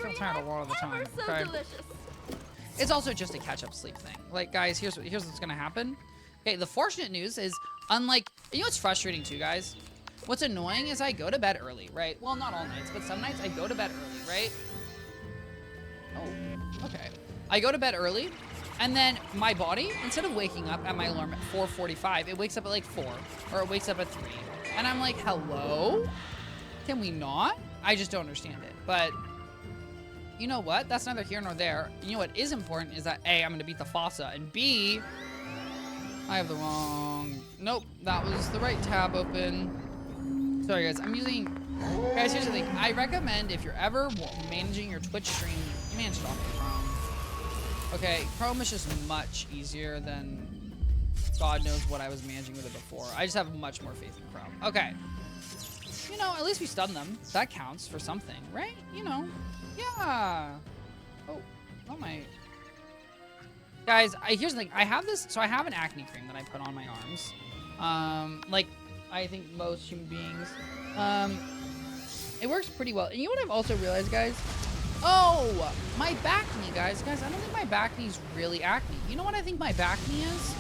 feel tired a lot of the time. So Okay. delicious. It's also just a catch-up sleep thing. Like, guys, here's what's gonna happen. Okay, the fortunate news is, unlike, you know what's frustrating too, guys? What's annoying is I go to bed early, right? Well, not all nights, but some nights I go to bed early, right? Oh, okay. I go to bed early, and then my body, instead of waking up at my alarm at 4:45, it wakes up at like 4, or it wakes up at 3. And I'm like, hello? Can we not? I just don't understand it. But you know what? That's neither here nor there. You know what is important is that A, I'm gonna beat the Fossa, and B, I have the wrong, nope, that was the right tab open. Sorry guys, I'm using, guys, here's the thing. I recommend if you're ever managing your Twitch stream, you manage it off of Chrome. Okay, Chrome is just much easier than God knows what I was managing with it before. I just have much more faith in Chrome. Okay. You know, at least we stunned them. That counts for something, right? You know, yeah. Oh my. Guys, here's the thing. I have this, so I have an acne cream that I put on my arms. Like, I think most human beings. It works pretty well. And you know what I've also realized, guys? Oh, my back knee, guys. Guys, I don't think my back knee's really acne. You know what I think my back knee is?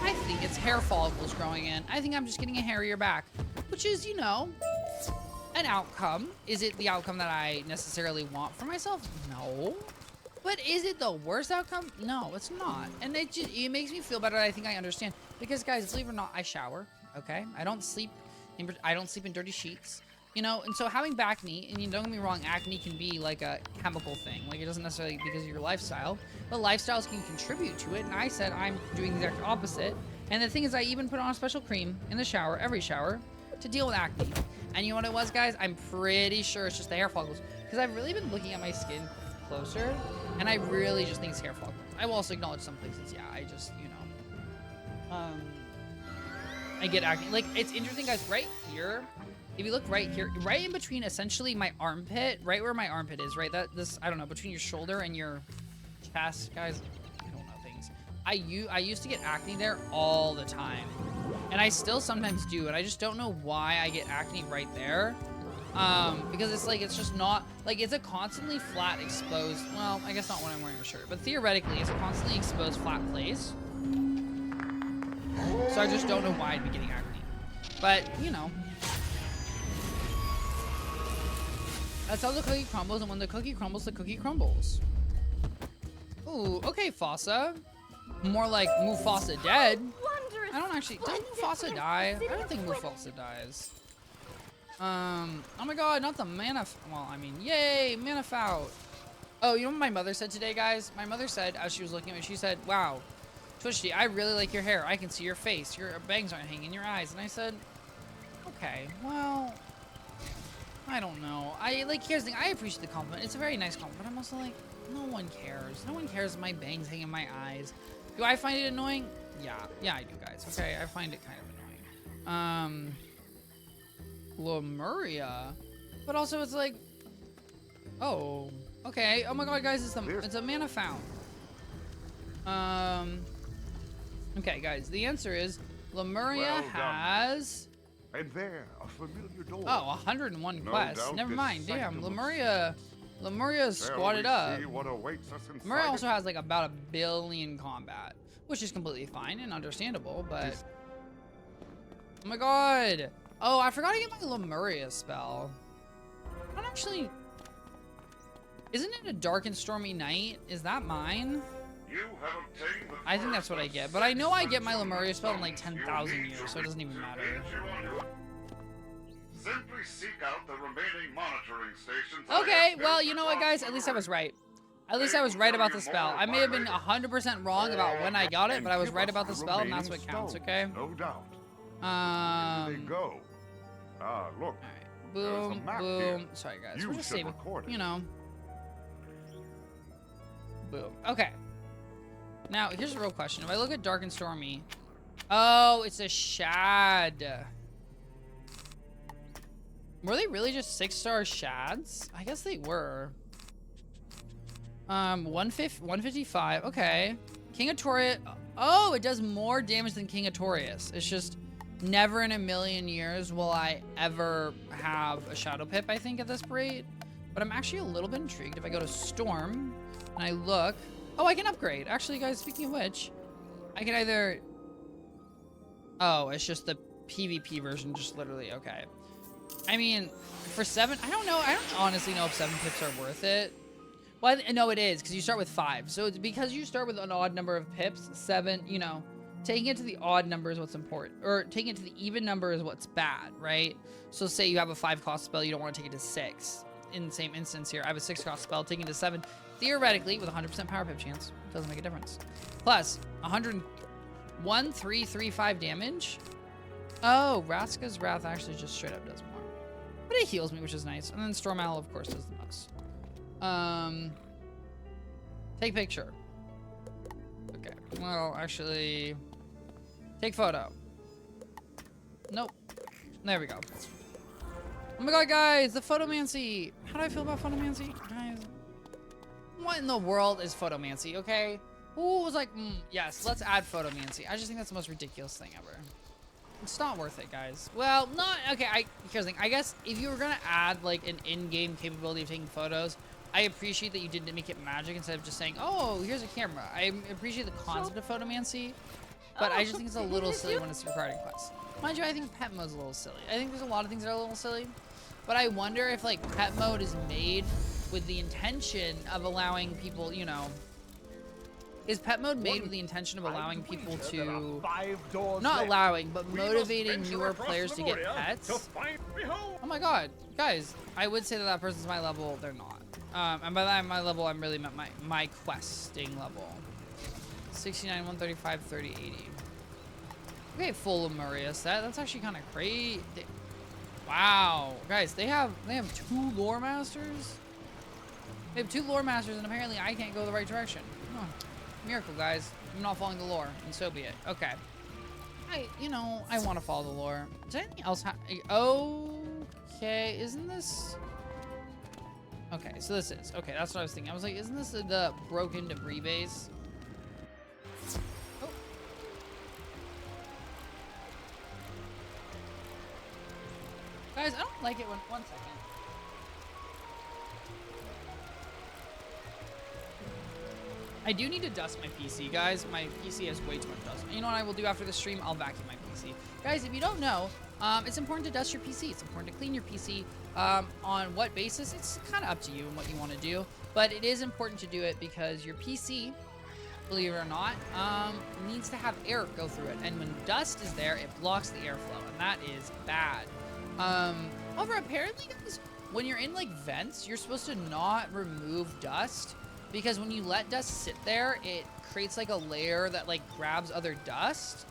I think it's hair follicles growing in. I think I'm just getting a hairier back, which is, you know, an outcome. Is it the outcome that I necessarily want for myself? No. But is it the worst outcome? No, it's not. And it makes me feel better. I think I understand. Because, guys, believe it or not, I shower. Okay, I don't sleep in dirty sheets. You know, and so having back knee, and you don't get me wrong, acne can be like a chemical thing. Like, it doesn't necessarily because of your lifestyle, but lifestyles can contribute to it. And I said I'm doing the exact opposite. And the thing is, I even put on a special cream in the shower, every shower, to deal with acne. And you know what it was, guys? I'm pretty sure it's just the hair follicles. Because I've really been looking at my skin closer, and I really just think it's hair follicles. I will also acknowledge some places, yeah, I just, you know, I get acne. Like, it's interesting, guys, right here, if you look right here, right in between essentially my armpit, right where my armpit is, right, I don't know, between your shoulder and your chest, guys, I don't know things. I used to get acne there all the time, and I still sometimes do, and I just don't know why I get acne right there. Because it's like, it's just not, like, it's a constantly flat exposed, well, I guess not when I'm wearing a shirt, but theoretically, it's a constantly exposed flat place. So I just don't know why I'd be getting acne. But, you know. That's how the cookie crumbles, and when the cookie crumbles, the cookie crumbles. Ooh, okay, Fossa. More like Mufasa dead. Wondrous. I don't actually, did Mufasa die? I don't think Mufasa dies. Oh my god, not the mana, well, I mean, yay, mana out. Oh, you know what my mother said today, guys? My mother said, as she was looking at me, she said, wow, Twichty, I really like your hair. I can see your face. Your bangs aren't hanging in your eyes. And I said, okay, well, I don't know. Here's the thing, I appreciate the compliment. It's a very nice compliment, but I'm also like, no one cares. No one cares if my bangs hang in my eyes. Do I find it annoying? Yeah, I do, guys, okay? I find it kind of annoying. Lemuria, but also it's like, oh, okay. Oh my god, guys, it's a mana found. Okay, guys, the answer is Lemuria has. And there, a familiar door. Oh, 101 quests. Never mind. Damn, Lemuria squatted up. Lemuria also has like about 1 billion combat, which is completely fine and understandable. But oh my god. Oh, I forgot to get my Lemuria spell. I don't actually... Isn't it a dark and stormy night? Is that mine? I think that's what I get. But I know I get my Lemuria spell in like 10,000 years, so it doesn't even matter. Simply seek out the remaining monitoring stations. Okay, well, you know what, guys? At least I was right. At least I was right about the spell. I may have been 100% wrong about when I got it, but I was right about the spell, and that's what counts, okay? No doubt. There they go. Look. Alright. Boom, boom. Sorry, guys. We're just saving. You know. Boom. Okay. Now, here's a real question. If I look at Dark and Stormy. Oh, it's a shad. Were they really just 6-star shads? I guess they were. 155. Okay. King of Torius. Oh, it does more damage than King of Torius. It's just never in a million years will I ever have a Shadow Pip, I think, at this rate. But I'm actually a little bit intrigued. If I go to Storm and I look, oh, I can upgrade. Actually, guys, speaking of which, I can either, oh, it's just the PvP version, just literally, okay. I mean, for 7, I don't know. I don't honestly know if 7 pips are worth it. Well, no, it is, because you start with 5. So it's because you start with an odd number of pips, 7, you know, taking it to the odd number is what's important. Or taking it to the even number is what's bad, right? So say you have a 5 cost spell, you don't want to take it to 6. In the same instance here, I have a 6 cost spell, taking it to 7. Theoretically, with 100% power pip chance, doesn't make a difference. Plus, 101,335 damage. Oh, Raska's Wrath actually just straight up does more. But it heals me, which is nice. And then Storm Owl, of course, does the most. Take picture. Okay. Well, actually, take photo. Nope. There we go. Oh my god, guys, the photomancy. How do I feel about photomancy? Guys, what in the world is photomancy, okay? Who was like, yes, let's add photomancy. I just think that's the most ridiculous thing ever. It's not worth it, guys. Well, not, okay, here's the thing. I guess if you were gonna add like an in-game capability of taking photos, I appreciate that you didn't make it magic instead of just saying, oh, here's a camera. I appreciate the concept of photomancy, but I just think it's a little silly when it's required in quests. Mind you, I think pet mode's a little silly. I think there's a lot of things that are a little silly, but I wonder if like pet mode is made with the intention of allowing people, you know, is pet mode made with the intention of allowing people to, not allowing, but motivating newer players to get pets? Oh my god, guys, I would say that that person's my level, they're not. And by that my level, I'm really meant my questing level. 69, 135, 30, 80. Okay, full Lemuria set. That's actually kind of great. Wow, guys, they have 2 lore masters. They have 2 lore masters, and apparently I can't go the right direction. Huh. Miracle, guys. I'm not following the lore, and so be it. Okay. I want to follow the lore. Does anything else okay, isn't this? Okay, so this is. Okay, that's what I was thinking. I was like, isn't this the broken debris base? Oh. Guys, I don't like it when, one second. I do need to dust my PC, guys. My PC has way too much dust. You know what I will do after the stream? I'll vacuum my PC. Guys, if you don't know, it's important to dust your PC. It's important to clean your PC. On what basis? It's kind of up to you and what you want to do. But it is important to do it because your PC, believe it or not, needs to have air go through it. And when dust is there, it blocks the airflow. And that is bad. However, apparently, guys, when you're in, like, vents, you're supposed to not remove dust. Because when you let dust sit there, it creates like a layer that like grabs other dust.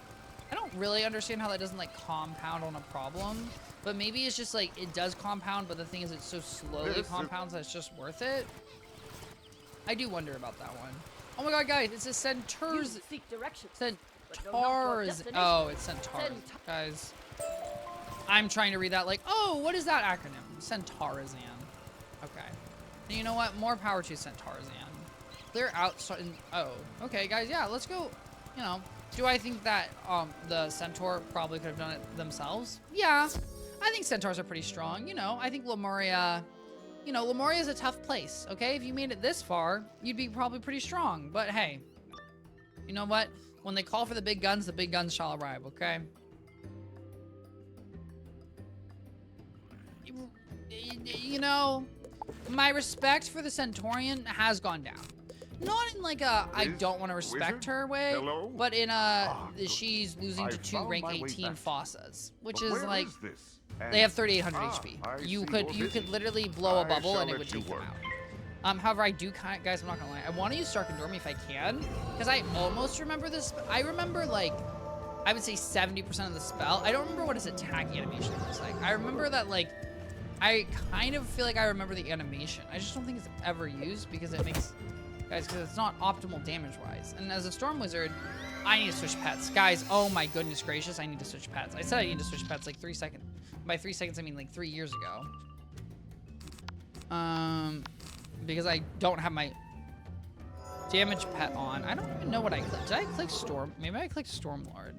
I don't really understand how that doesn't like compound on a problem, but maybe it's just like it does compound, but the thing is it so slowly compounds that it's just worth it. I do wonder about that one. Oh my god, guys, it's a Centaurs. Centaurs. Oh, it's Centaurs. Guys, I'm trying to read that like, oh, what is that acronym? Centaurizan. Okay. And you know what? More power to Centaurizan. Clear out. Oh, okay, guys. Yeah, let's go. You know, do I think that the Centaur probably could have done it themselves? Yeah, I think Centaurs are pretty strong. You know, I think Lemuria. You know, Lemuria is a tough place. Okay, if you made it this far, you'd be probably pretty strong. But hey, you know what? When they call for the big guns shall arrive. Okay. You know, my respect for the Centaurian has gone down. Not in like a I don't want to respect her way, but in a she's losing to 2 rank 18 Fossas, which is like they have 3,800 HP. You could literally blow a bubble and it would take them out. However, I do kind of, guys, I'm not gonna lie, I want to use Stark and Dormy if I can, because I almost remember this. I remember like I would say 70% of the spell. I don't remember what his attack animation looks like. I remember that like. I kind of feel like I remember the animation. I just don't think it's ever used because it makes, guys, because it's not optimal damage-wise. And as a Storm Wizard, I need to switch pets. Guys, oh my goodness gracious, I need to switch pets. I said I need to switch pets like 3 seconds. By 3 seconds, I mean like 3 years ago. Because I don't have my damage pet on. I don't even know what I clicked. Did I click Storm? Maybe I clicked Stormlord.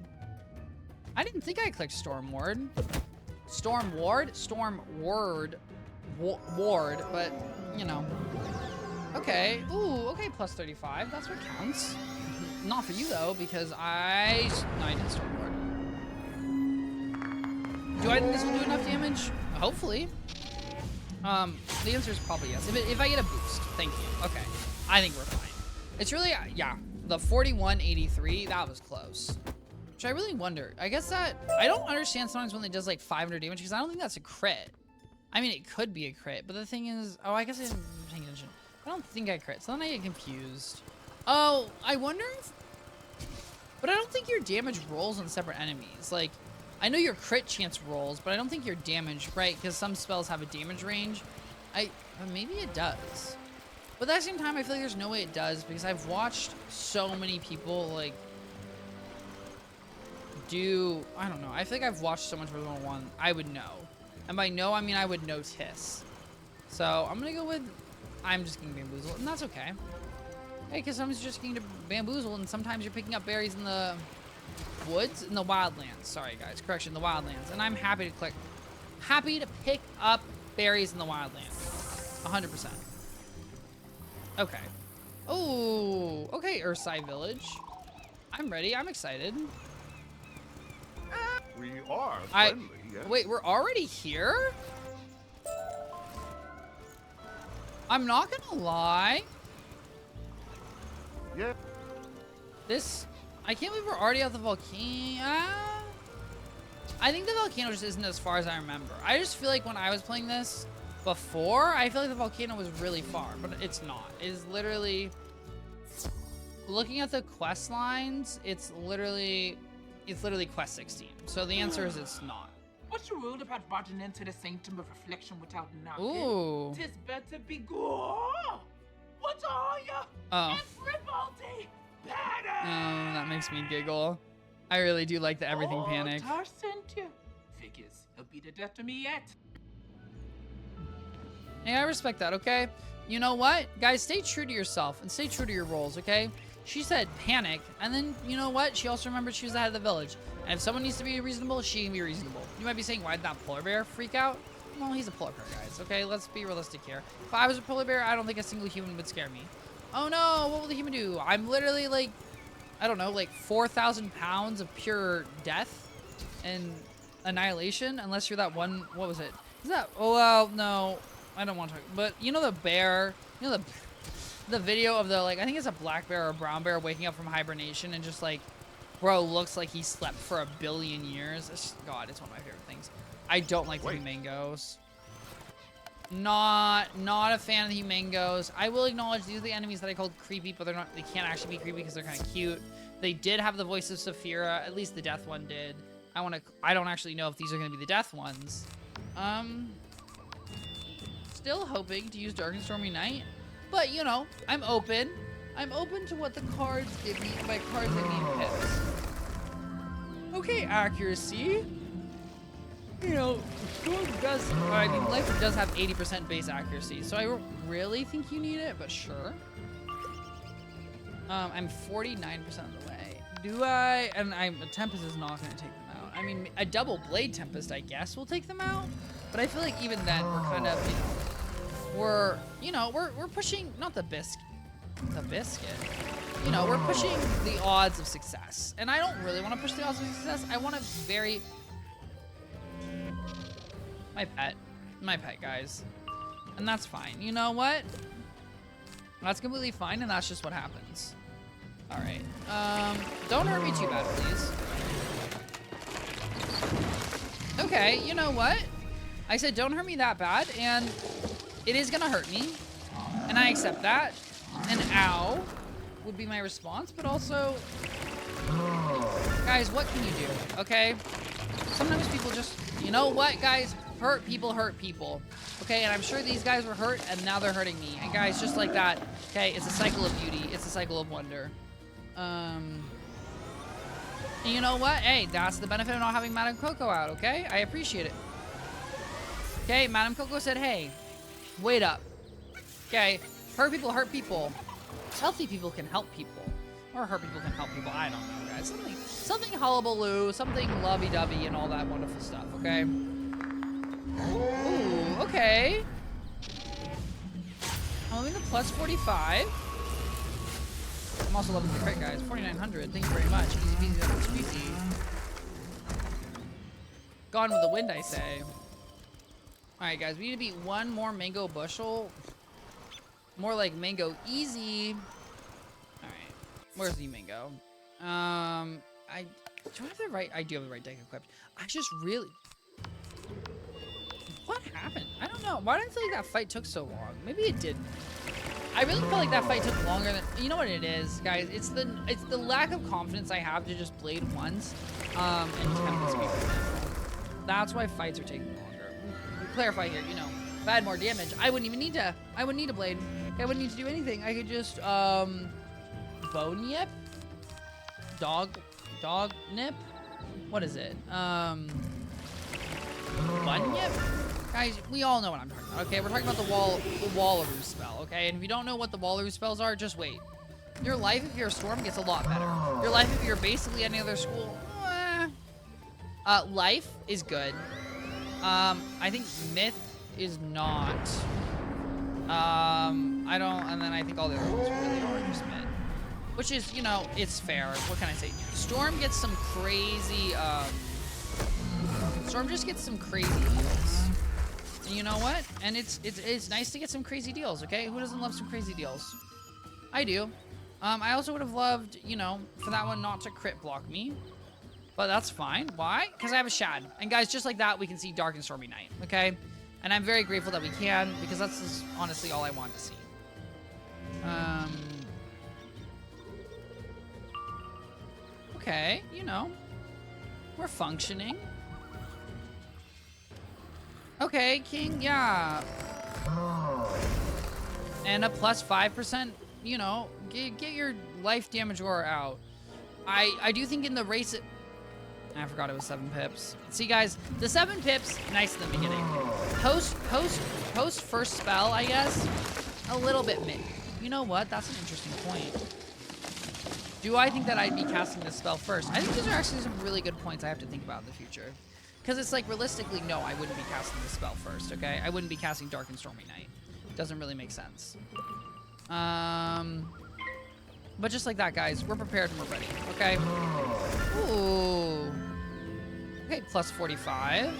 I didn't think I clicked Stormward. Storm Ward, but you know. Okay. Ooh, okay, plus 35. That's what counts. Not for you, though, because No, I didn't Stormlord. Do I think this will do enough damage? Hopefully. The answer is probably yes. If I get a boost. Thank you. Okay. I think we're fine. It's really, yeah. The 4183, that was close. Which I really wonder. I guess that, I don't understand sometimes when it does like 500 damage, because I don't think that's a crit. I mean, it could be a crit, but the thing is, oh, I guess I didn't pay attention. I don't think I crit, so then I get confused. Oh, I wonder if, but I don't think your damage rolls on separate enemies. Like, I know your crit chance rolls, but I don't think your damage, right? Because some spells have a damage range. Maybe it does. But at the same time, I feel like there's no way it does, because I've watched so many people, like, I don't know. I feel like I've watched so much Resident Evil 1, I would know. And by know, I mean I would notice. So I'm gonna go with, I'm just getting bamboozled, and that's okay. Hey, because I'm just getting bamboozled, and sometimes you're picking up berries in the woods, in the wildlands. Sorry, guys, correction, the wildlands. And I'm happy to pick up berries in the wildlands. 100%. Okay. Oh, okay, Ursai Village. I'm ready. I'm excited. We are friendly, yes. Wait, we're already here? I'm not gonna lie. Yeah. I can't believe we're already at the volcano. I think the volcano just isn't as far as I remember. I just feel like when I was playing this before, I feel like the volcano was really far, but it's not. It's literally, looking at the quest lines, it's literally quest 16. So the answer is it's not. What's your rule about barging into the sanctum of reflection without knocking? Ooh. Tis better be good. What are ya? Oh. Everybody panic! Oh, that makes me giggle. I really do like the everything panic. Tar sent you. Figures, he'll be the death of me yet. Hey, I respect that, okay? You know what? Guys, stay true to yourself and stay true to your roles, okay? She said panic, and then, you know what? She also remembered she was the head of the village. And if someone needs to be reasonable, she can be reasonable. You might be saying, why did that polar bear freak out? Well, he's a polar bear, guys, okay? Let's be realistic here. If I was a polar bear, I don't think a single human would scare me. Oh no, what will the human do? I'm literally like, I don't know, like 4,000 pounds of pure death and annihilation, unless you're that one, what was it? Is that, oh, well, no, I don't want to talk, but you know the bear, you know the video of the, like, I think it's a black bear or a brown bear waking up from hibernation and just like, bro, looks like he slept for 1 billion years. It's just, God, it's one of my favorite things. I don't like the humangos. Not a fan of the humangos. I will acknowledge these are the enemies that I called creepy, but they can't actually be creepy because they're kind of cute. They did have the voice of Saphira, at least the death one did. I don't actually know if these are gonna be the death ones. Still hoping to use Dark and Stormy Night, but you know, I'm open. I'm open to what the cards give me. By cards, I mean pips. Okay, accuracy. You know, Life does have 80% base accuracy, so I don't really think you need it, but sure. I'm 49% of the way. Do I? And a Tempest is not going to take them out. I mean, a double Blade Tempest, I guess, will take them out, but I feel like even then, we're kind of, we're pushing, not the biscuit. You know, we're pushing the odds of success, and I don't really want to push the odds of success. I want to my pet, guys, and that's fine. You know what? That's completely fine, and that's just what happens. All right. Don't hurt me too bad, please. Okay, you know what? I said don't hurt me that bad, and it is gonna hurt me, and I accept that. And ow would be my response, but also, guys, what can you do? Okay. Sometimes people just, you know what, guys? Hurt people, okay? And I'm sure these guys were hurt, and now they're hurting me. And guys, just like that, okay? It's a cycle of beauty. It's a cycle of wonder. And you know what? Hey, that's the benefit of not having Madame Coco out, okay? I appreciate it. Okay, Madame Coco said, hey, wait up. Okay, hurt people. Healthy people can help people. Or hurt people can help people. I don't know, guys. Something hullabaloo, something lovey-dovey, and all that wonderful stuff, okay? Ooh, okay. I'm loving the plus 45. I'm also loving the crit, guys. 4,900. Thank you very much. Easy peasy lemon squeezy. Gone with the wind, I say. Alright, guys. We need to beat one more mango bushel. More like mango easy. Alright. Where's the mango? Do I have the right... I do have the right deck equipped. I just really... What happened? I don't know. Why did I feel like that fight took so long? Maybe it didn't. I really felt like that fight took longer than... You know what it is, guys? It's the lack of confidence I have to just blade once. And just kind of miss me. That's why fights are taking longer. We'll clarify here, you know. If I had more damage, I wouldn't even need to... I wouldn't need a blade. I wouldn't need to do anything. I could just, bone nip? Dog nip? What is it? Bun nip? Guys, we all know what I'm talking about, okay? We're talking about the Wallaroo spell, okay? And if you don't know what the Wallaroo spells are, just wait. Your life, if you're a storm, gets a lot better. Your life, if you're basically any other school, life is good. I think myth is not. I don't, and then I think all the other ones really are just myth. Which is, you know, it's fair. What can I say? Storm gets some crazy, Storm just gets some crazy deals. And you know what? And it's nice to get some crazy deals, okay? Who doesn't love some crazy deals? I do. I also would have loved, you know, for that one not to crit block me. But that's fine. Why? Because I have a Shad. And guys, just like that, we can see Dark and Stormy Night, okay? And I'm very grateful that we can, because that's just honestly all I want to see. Okay, you know, we're functioning. Okay, King, yeah. And a plus 5%, you know, get your life damage aura out. I do think in the race, I forgot it was 7 pips. See, guys, the 7 pips, nice in the beginning. Post first spell, I guess, a little bit mid. You know what? That's an interesting point. Do I think that I'd be casting this spell first? I think these are actually some really good points I have to think about in the future. Because it's like, realistically, no, I wouldn't be casting this spell first, okay? I wouldn't be casting Dark and Stormy Night. Doesn't really make sense. But just like that, guys, we're prepared and we're ready, okay? Ooh. Okay, plus 45.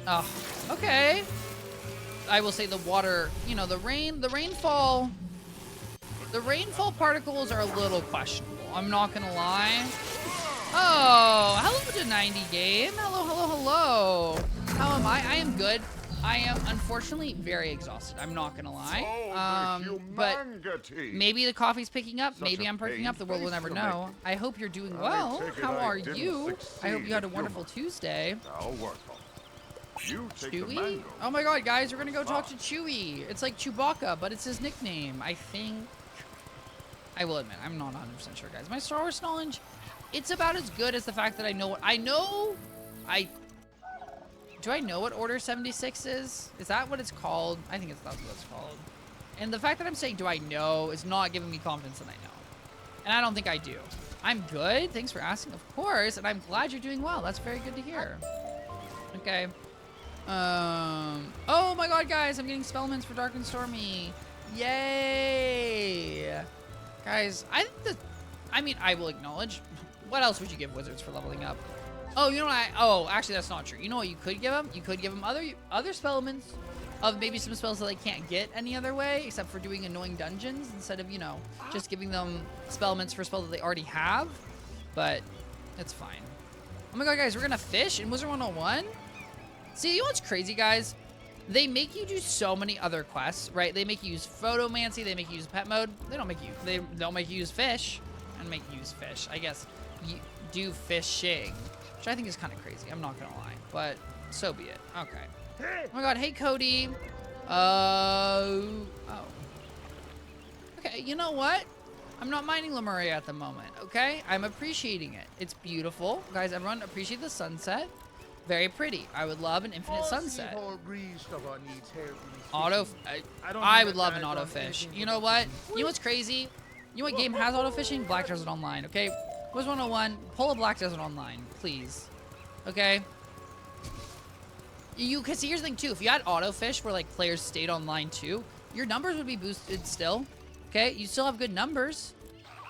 Oh, okay. I will say the water, you know, the rainfall particles are a little questionable. I'm not gonna lie. Oh, hello to 90 game. Hello, hello, hello. How am I? I am good. I am unfortunately very exhausted. I'm not gonna lie. But maybe the coffee's picking up. Maybe I'm perking up. The world will never know. I hope you're doing well. How are you? I hope you had a wonderful Tuesday. I'll work on it. You take the Chewie? mango. Oh my god, guys, we're gonna go talk to Chewie. It's like Chewbacca, but it's his nickname. I think. I will admit, I'm not 100% sure, guys. My Star Wars knowledge, it's about as good as the fact that I know what do I know what Order 76 is? Is that what it's called? I think that's what it's called. And the fact that I'm saying do I know is not giving me confidence that I know. And I don't think I do. I'm good. Thanks for asking, of course. And I'm glad you're doing well. That's very good to hear. Okay. Oh my god, guys, I'm getting Spellmans for Dark and Stormy. Yay! Guys, I think I will acknowledge. What else would you give wizards for leveling up? Oh, you know what? Oh, actually, that's not true. You know what you could give them? You could give them other Spellmans of maybe some spells that they can't get any other way, except for doing annoying dungeons instead of, you know, just giving them Spellmans for spells that they already have. But it's fine. Oh my god, guys, we're gonna fish in Wizard 101? See, you know what's crazy, guys? They make you do so many other quests, right? They make you use photomancy, they make you use pet mode. They don't make you use fish and make you use fish. I guess you do fishing, which I think is kind of crazy. I'm not gonna lie, but so be it. Okay. Oh my god, hey Cody. Oh. Okay, you know what? I'm not mining Lemuria at the moment, okay? I'm appreciating it. It's beautiful. Guys, everyone appreciate the sunset. Very pretty. I would love an infinite sunset. I would love an auto fish. You know what? You know what's crazy? You know what game has auto fishing? Black Desert Online, okay? Wizard 101, pull a Black Desert Online, please. Okay? Because here's the thing too, if you had autofish where like players stayed online too, your numbers would be boosted still. Okay, you still have good numbers,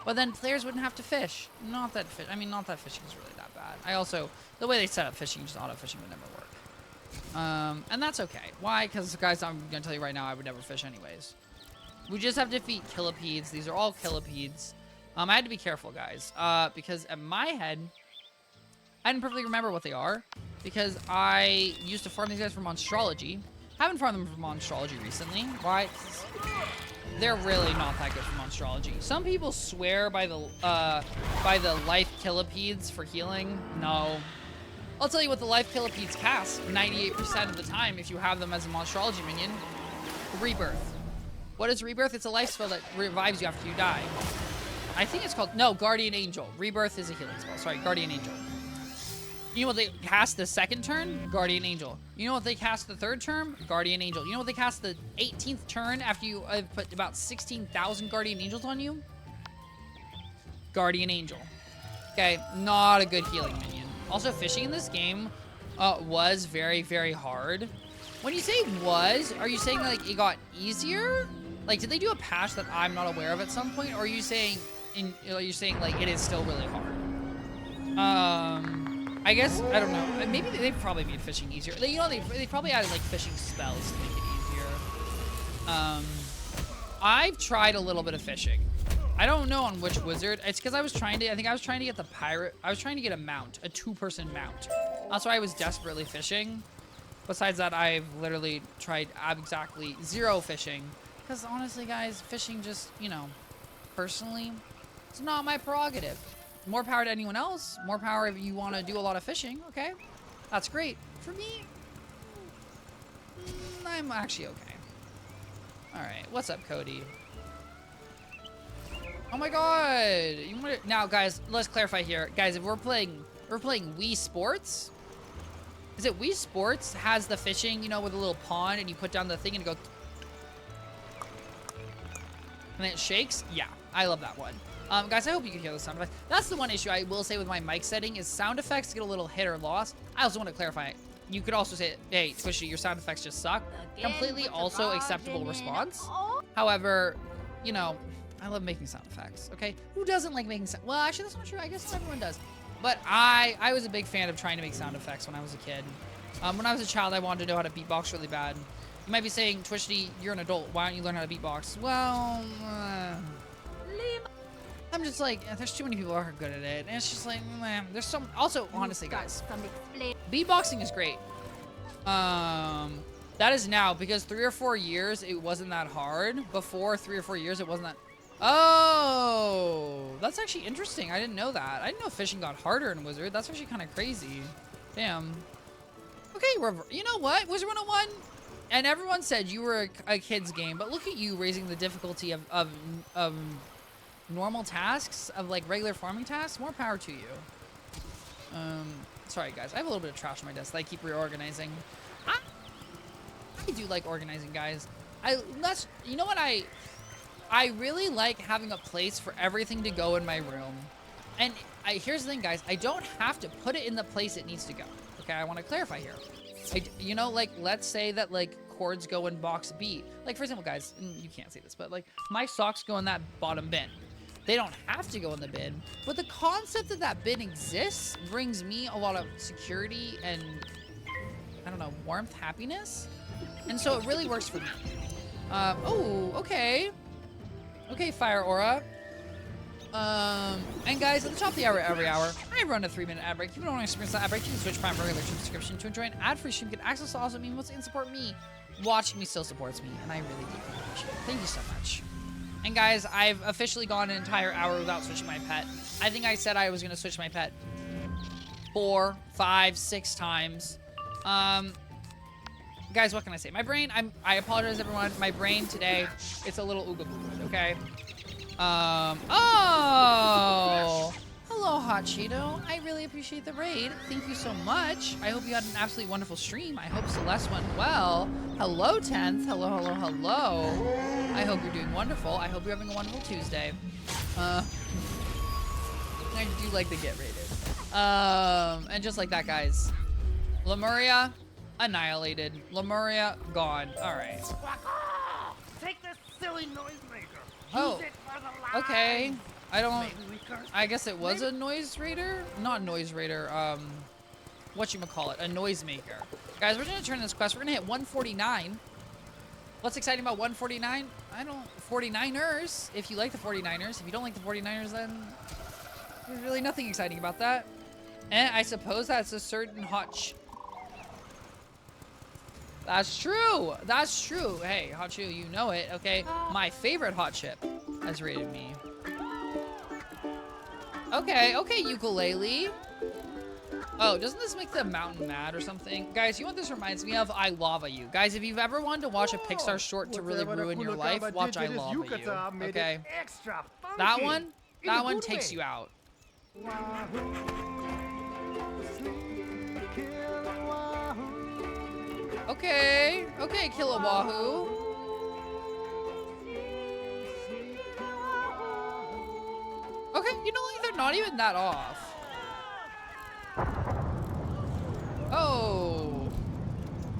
but then players wouldn't have to fish. Not that fishing is really that bad. I also, the way they set up fishing, just autofishing would never work. And that's okay. Why? Because guys, I'm gonna tell you right now, I would never fish anyways. We just have to defeat killipedes. These are all killipedes. I had to be careful, guys, because in my head, I didn't perfectly remember what they are, because I used to farm these guys for monstrology. Haven't farmed them for monstrology recently. Why? 'Cause they're really not that good for monstrology. Some people swear by the life killipedes for healing. No. I'll tell you what the life killipedes cast 98% of the time if you have them as a monstrology minion. Rebirth. What is Rebirth? It's a life spell that revives you after you die. I think it's called, no, Guardian Angel. Rebirth is a healing spell. Sorry, Guardian Angel. You know what they cast the second turn? Guardian Angel. You know what they cast the third turn? Guardian Angel. You know what they cast the 18th turn after you put about 16,000 Guardian Angels on you? Guardian Angel. Okay, not a good healing minion. Also, fishing in this game was very, very hard. When you say was, are you saying like it got easier? Like, did they do a patch that I'm not aware of at some point? Or are you saying, you're saying like it is still really hard? I guess, I don't know. Maybe they probably made fishing easier. You know, they probably added like fishing spells to make it easier. I've tried a little bit of fishing. I don't know on which wizard. It's because I was trying to, I think I was trying to get the pirate. I was trying to get a mount, a 2-person mount. That's why I was desperately fishing. Besides that, I've literally tried exactly 0 fishing. Because honestly, guys, fishing just, you know, personally, it's not my prerogative. More power to anyone else. More power if you want to do a lot of fishing. Okay, that's great. For me, I'm actually okay. All right, what's up, Cody? Oh my God! Now, guys, let's clarify here, guys. If we're playing Wii Sports. Is it Wii Sports has the fishing, you know, with a little pond, and you put down the thing and go, and then it shakes? Yeah, I love that one. Guys, I hope you can hear the sound effects. That's the one issue I will say with my mic setting is sound effects get a little hit or loss. I also want to clarify, you could also say, hey, Twichty, your sound effects just suck. Completely also acceptable response. However, you know, I love making sound effects, okay? Who doesn't like making sound? Well, actually, that's not true. I guess not everyone does. But I was a big fan of trying to make sound effects when I was a kid. When I was a child, I wanted to know how to beatbox really bad. You might be saying, Twichty, you're an adult. Why don't you learn how to beatbox? Well, I'm just like, there's too many people who are good at it. And it's just like, there's some, also, honestly, guys, beatboxing is great. That is now, because 3 or 4 years, it wasn't that hard. Before 3 or 4 years, it wasn't that. Oh, that's actually interesting. I didn't know that. I didn't know fishing got harder in Wizard. That's actually kind of crazy. Damn. Okay, you know what? Wizard 101? And everyone said you were a kid's game, but look at you raising the difficulty of normal tasks, of like regular farming tasks. More power to you. Sorry guys, I have a little bit of trash on my desk that I keep reorganizing. I do like organizing, guys. You know what, I really like having a place for everything to go in my room. And here's the thing, guys, I don't have to put it in the place it needs to go. Okay, I want to clarify here. You know, like, let's say that like cords go in box B. Like, for example, guys, you can't say this, but like my socks go in that bottom bin. They don't have to go in the bin, but the concept that that bin exists brings me a lot of security and, I don't know, warmth, happiness. And so it really works for me. Oh, okay. Okay, Fire Aura. And guys, at the top of the hour every hour, I run a 3-minute ad break. If you don't want to experience that ad break, you can switch Prime for regular subscription to enjoy an ad-free stream, get access to awesome emotes, and support me. Watching me still supports me, and I really do appreciate it. Thank you so much. And guys, I've officially gone an entire hour without switching my pet. I think I said I was going to switch my pet 4, 5, 6 times. Guys, what can I say? My brain, I apologize, everyone. My brain today, it's a little ooga booga, okay? Oh! Hello, Hot Cheeto. I really appreciate the raid. Thank you so much. I hope you had an absolutely wonderful stream. I hope Celeste went well. Hello, 10th. Hello, hello, hello. I hope you're doing wonderful. I hope you're having a wonderful Tuesday. I do like to get rated. And just like that, guys. Lemuria, Annihilated. Lemuria, gone. All right. Take this silly noisemaker. Oh, Use it for the line. okay. I don't... Maybe we curse. I guess it was a noise raider? Not noise raider, whatchamacallit, a noisemaker. Guys, we're gonna turn this quest. We're gonna hit 149. What's exciting about 149? 49ers, if you like the 49ers. If you don't like the 49ers, then there's really nothing exciting about that. And I suppose that's a certain That's true. That's true. Hey, Hot Chew, you know it, okay? My favorite hot chip has rated me. Okay, ukulele. Oh, doesn't this make the mountain mad or something? Guys, you know what this reminds me of? I Lava You. Guys, if you've ever wanted to watch a Pixar short to really ruin your life, watch I Lava You, okay? That one takes you out. Okay, Killer Wahoo. Okay, you know, like, they're not even that off. Oh.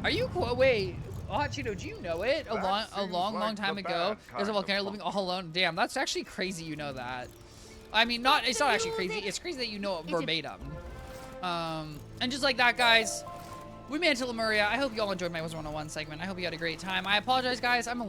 Are you wait, Hot Cheeto, do you know it? A long time ago, there's a volcano living all alone. Damn, that's actually crazy you know that. I mean, it's not actually crazy. It's crazy that you know it verbatim. And just like that, guys, we made it to Lemuria. I hope you all enjoyed my Wizard 101 segment. I hope you had a great time. I apologize, guys. I'm